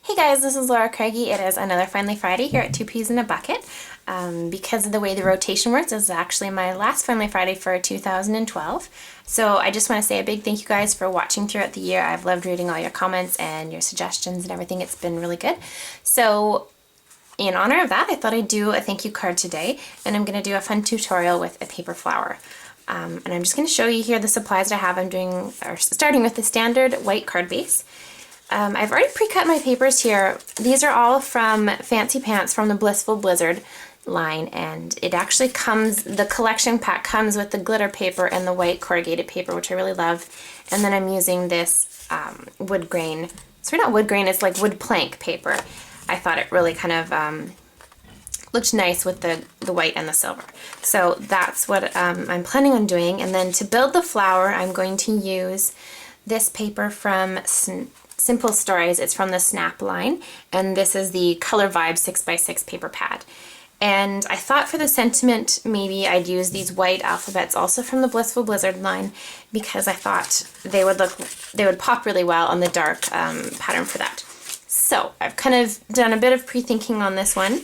Hey guys, this is Laura Craigie. It is another Finally Friday here at Two Peas in a Bucket. Because of the way the rotation works, this is actually my last Finally Friday for 2012. So I just want to say a big thank you guys for watching throughout the year. I've loved reading all your comments and your suggestions and everything. It's been really good. So in honor of that, I thought I'd do a thank you card today, and I'm going to do a fun tutorial with a paper flower. And I'm just going to show you here the supplies that I have. Starting with the standard white card base. I've already pre-cut my papers here. These are all from Fancy Pants from the Blissful Blizzard line, and it actually comes, the collection pack comes with the glitter paper and the white corrugated paper, which I really love. And then I'm using this wood grain, sorry, not wood grain, it's like wood plank paper. I thought it really kind of looked nice with the white and the silver. So that's what I'm planning on doing. And then to build the flower, I'm going to use this paper from Simple Stories. It's from the Snap line, and this is the Color Vibe 6x6 paper pad. And I thought for the sentiment maybe I'd use these white alphabets also from the Blissful Blizzard line, because I thought they would pop really well on the dark pattern for that. So I've kind of done a bit of pre-thinking on this one,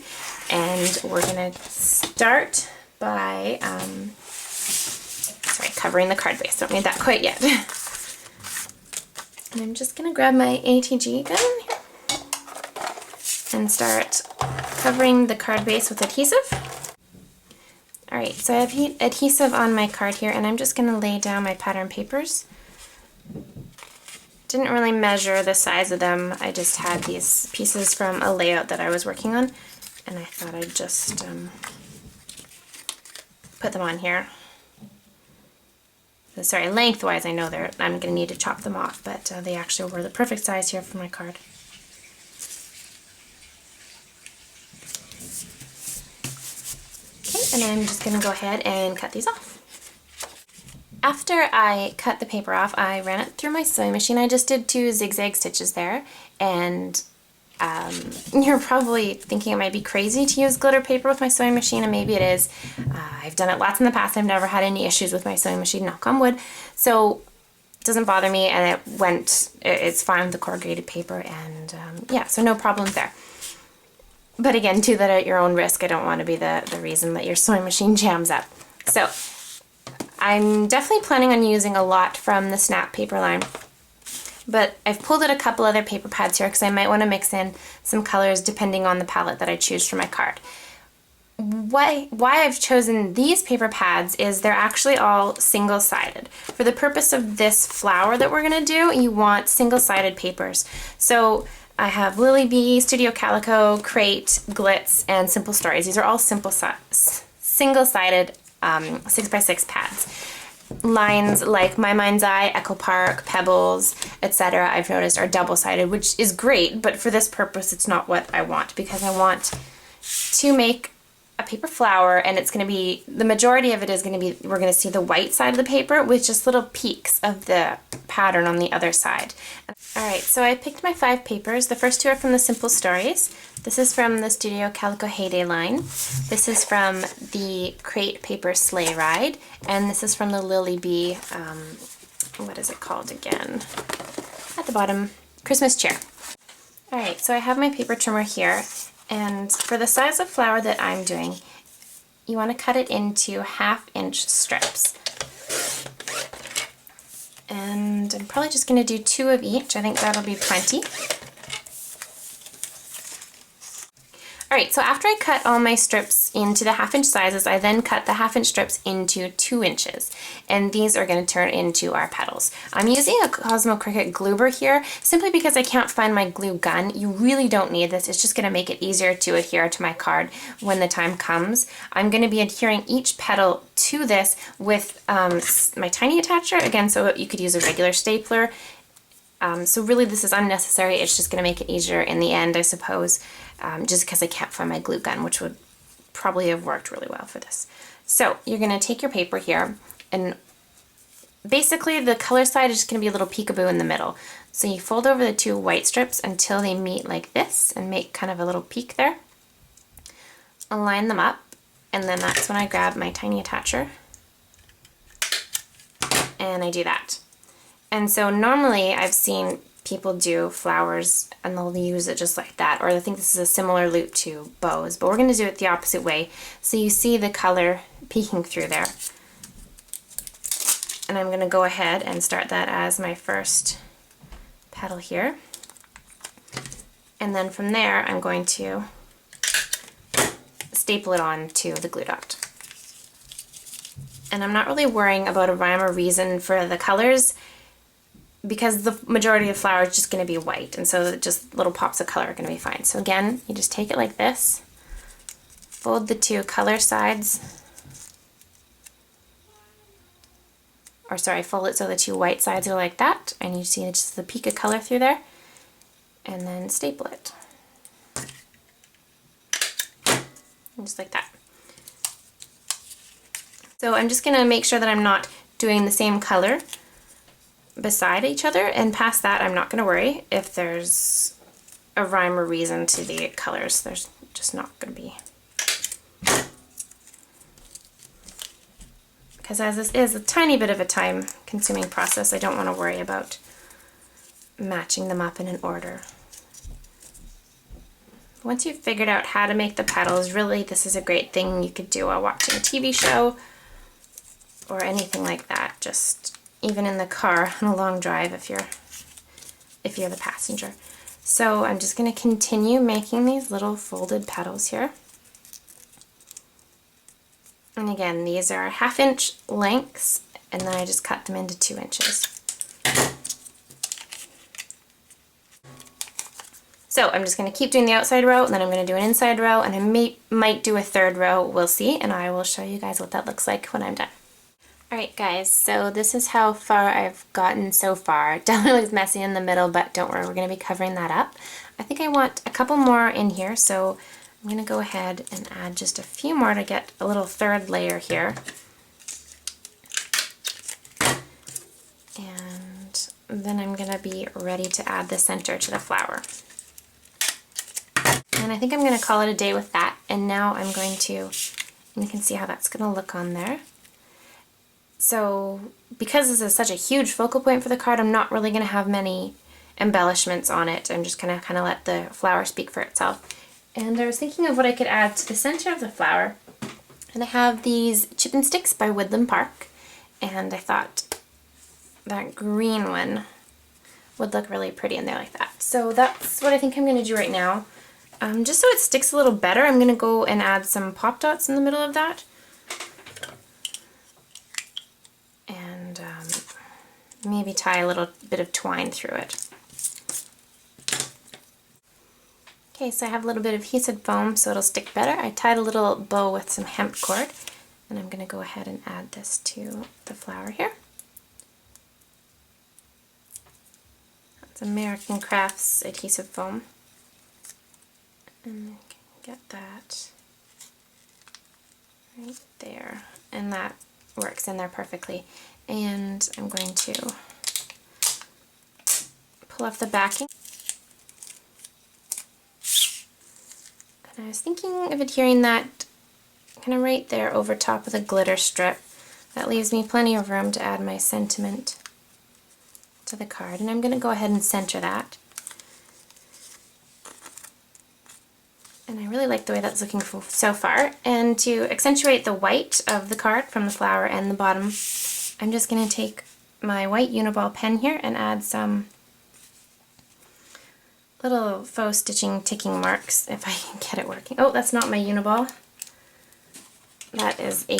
and we're gonna start by covering the card base. Don't need that quite yet. And I'm just going to grab my ATG gun here and start covering the card base with adhesive. Alright, so I have adhesive on my card here, and I'm just going to lay down my pattern papers. Didn't really measure the size of them, I just had these pieces from a layout that I was working on, and I thought I'd just put them on here. Sorry, lengthwise I know I'm going to need to chop them off, but they actually were the perfect size here for my card. Okay, and I'm just going to go ahead and cut these off. After I cut the paper off, I ran it through my sewing machine. I just did 2 zigzag stitches there, and you're probably thinking it might be crazy to use glitter paper with my sewing machine, and maybe it is. I've done it lots in the past. I've never had any issues with my sewing machine, knock on wood. So it doesn't bother me, and it's fine with the corrugated paper, and yeah, so no problems there. But again, do that at your own risk. I don't want to be the reason that your sewing machine jams up. So I'm definitely planning on using a lot from the Snap paper line. But I've pulled out a couple other paper pads here because I might want to mix in some colors depending on the palette that I choose for my card. Why I've chosen these paper pads is they're actually all single-sided. For the purpose of this flower that we're going to do, you want single-sided papers. So I have Lily Bee, Studio Calico, Crate, Glitz, and Simple Stories. These are all single-sided 6x6 pads. Lines like My Mind's Eye, Echo Park, Pebbles, etc. I've noticed are double-sided, which is great, but for this purpose it's not what I want, because I want to make a paper flower, and it's going to be, the majority of it is going to be, we're going to see the white side of the paper with just little peaks of the pattern on the other side. Alright, so I picked my 5 papers. The first 2 are from the Simple Stories. This is from the Studio Calico Heyday line. This is from the Crate Paper Sleigh Ride. And this is from the Lily Bee, what is it called again? At the bottom, Christmas Chair. Alright, so I have my paper trimmer here. And for the size of flower that I'm doing, you want to cut it into 1/2-inch strips. And I'm probably just going to do 2 of each. I think that'll be plenty. Alright, so after I cut all my strips into the 1/2-inch sizes, I then cut the 1/2-inch strips into 2 inches. And these are going to turn into our petals. I'm using a Cosmo Cricut Glueber here, simply because I can't find my glue gun. You really don't need this. It's just going to make it easier to adhere to my card when the time comes. I'm going to be adhering each petal to this with my tiny attacher, again, so you could use a regular stapler. So really this is unnecessary. It's just going to make it easier in the end, I suppose, just because I can't find my glue gun, which would probably have worked really well for this. So you're going to take your paper here, and basically the color side is just going to be a little peekaboo in the middle. So you fold over the 2 white strips until they meet like this and make kind of a little peak there. Align them up, and then that's when I grab my tiny attacher and I do that. And so normally I've seen people do flowers and they'll use it just like that, or I think this is a similar loop to bows, but we're going to do it the opposite way. So you see the color peeking through there. And I'm going to go ahead and start that as my first petal here. And then from there I'm going to staple it on to the glue dot. And I'm not really worrying about a rhyme or reason for the colors because the majority of the flower is just going to be white, and so just little pops of color are going to be fine. So again, you just take it like this, fold the two color sides, or sorry, fold it so the two white sides are like that, and you see just the peak of color through there, and then staple it. And just like that. So I'm just going to make sure that I'm not doing the same color beside each other, and past that I'm not going to worry if there's a rhyme or reason to the colors. There's just not going to be. Because as this is a tiny bit of a time consuming process, I don't want to worry about matching them up in an order. Once you've figured out how to make the petals, really this is a great thing you could do while watching a TV show or anything like that, just even in the car on a long drive if you're the passenger. So I'm just going to continue making these little folded petals here. And again, these are 1/2 inch lengths, and then I just cut them into 2 inches. So I'm just going to keep doing the outside row, and then I'm going to do an inside row, and I might do a 3rd row, we'll see, and I will show you guys what that looks like when I'm done. Alright guys, so this is how far I've gotten so far. It definitely looks messy in the middle, but don't worry, we're going to be covering that up. I think I want a couple more in here, so I'm going to go ahead and add just a few more to get a little 3rd layer here. And then I'm going to be ready to add the center to the flower. And I think I'm going to call it a day with that, and now I'm going to, and you can see how that's going to look on there. So because this is such a huge focal point for the card, I'm not really going to have many embellishments on it. I'm just going to kind of let the flower speak for itself. And I was thinking of what I could add to the center of the flower. And I have these chipping sticks by Woodland Park. And I thought that green one would look really pretty in there like that. So that's what I think I'm going to do right now. Just so it sticks a little better, I'm going to go and add some pop dots in the middle of that. And maybe tie a little bit of twine through it. Okay, so I have a little bit of adhesive foam so it'll stick better. I tied a little bow with some hemp cord, and I'm going to go ahead and add this to the flower here. That's American Crafts adhesive foam. And get that right there, and that works in there perfectly. And I'm going to pull off the backing. And I was thinking of adhering that kind of right there over top of the glitter strip. That leaves me plenty of room to add my sentiment to the card. And I'm going to go ahead and center that. And I really like the way that's looking so far. And to accentuate the white of the card from the flower and the bottom, I'm just going to take my white Uniball pen here and add some little faux stitching ticking marks if I can get it working. Oh, that's not my Uniball. That is a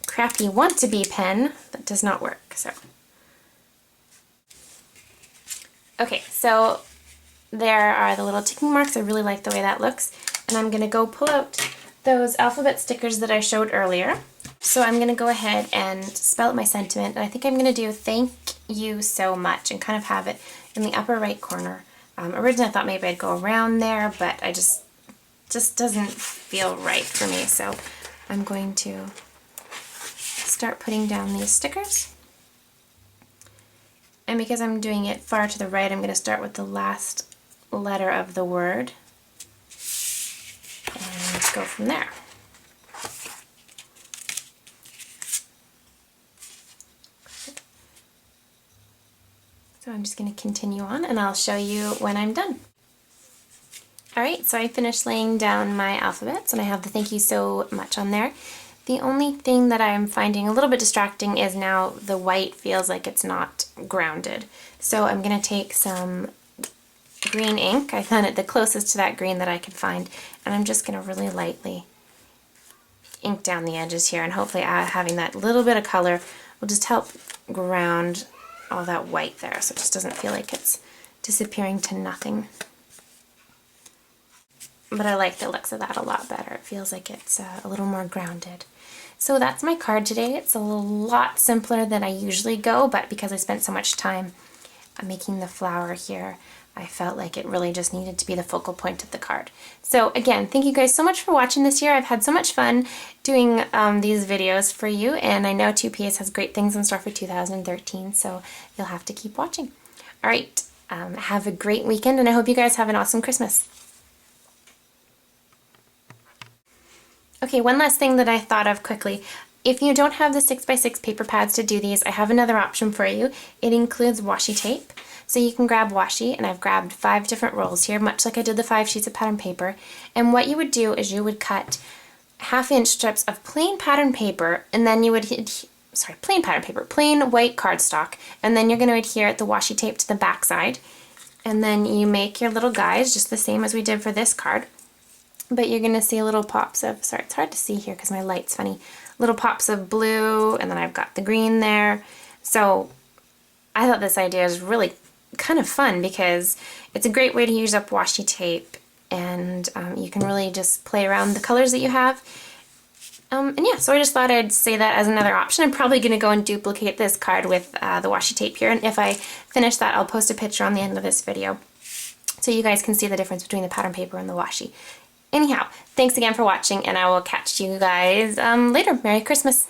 crappy want-to-be pen that does not work. So, okay, so there are the little ticking marks. I really like the way that looks. And I'm going to go pull out those alphabet stickers that I showed earlier. So I'm going to go ahead and spell out my sentiment. And I think I'm going to do thank you so much and kind of have it in the upper right corner. Originally I thought maybe I'd go around there, but I just doesn't feel right for me. So I'm going to start putting down these stickers. And because I'm doing it far to the right, I'm going to start with the last letter of the word. And let's go from there. So I'm just going to continue on and I'll show you when I'm done. Alright, so I finished laying down my alphabets and I have the thank you so much on there. The only thing that I'm finding a little bit distracting is now the white feels like it's not grounded. So I'm going to take some green ink. I found it the closest to that green that I could find, and I'm just going to really lightly ink down the edges here, and hopefully having that little bit of color will just help ground all that white there so it just doesn't feel like it's disappearing to nothing. But I like the looks of that a lot better. It feels like it's a little more grounded. So that's my card today. It's a lot simpler than I usually go, but because I spent so much time making the flower here, I felt like it really just needed to be the focal point of the card. So again, thank you guys so much for watching this year. I've had so much fun doing these videos for you, and I know 2PS has great things in store for 2013, so you'll have to keep watching. All right, have a great weekend, and I hope you guys have an awesome Christmas. Okay, one last thing that I thought of quickly. If you don't have the 6x6 paper pads to do these, I have another option for you. It includes washi tape. So you can grab washi, and I've grabbed 5 different rolls here, much like I did the 5 sheets of pattern paper. And what you would do is you would cut 1/2-inch strips of plain pattern paper, and then you would plain white cardstock, and then you're going to adhere the washi tape to the back side. And then you make your little guys just the same as we did for this card. But you're going to see little pops of, sorry, it's hard to see here because my light's funny, little pops of blue, and then I've got the green there. So I thought this idea is really kind of fun because it's a great way to use up washi tape, and you can really just play around the colors that you have. And yeah, so I just thought I'd say that as another option. I'm probably going to go and duplicate this card with the washi tape here, and if I finish that, I'll post a picture on the end of this video so you guys can see the difference between the pattern paper and the washi. Anyhow, thanks again for watching, and I will catch you guys later. Merry Christmas!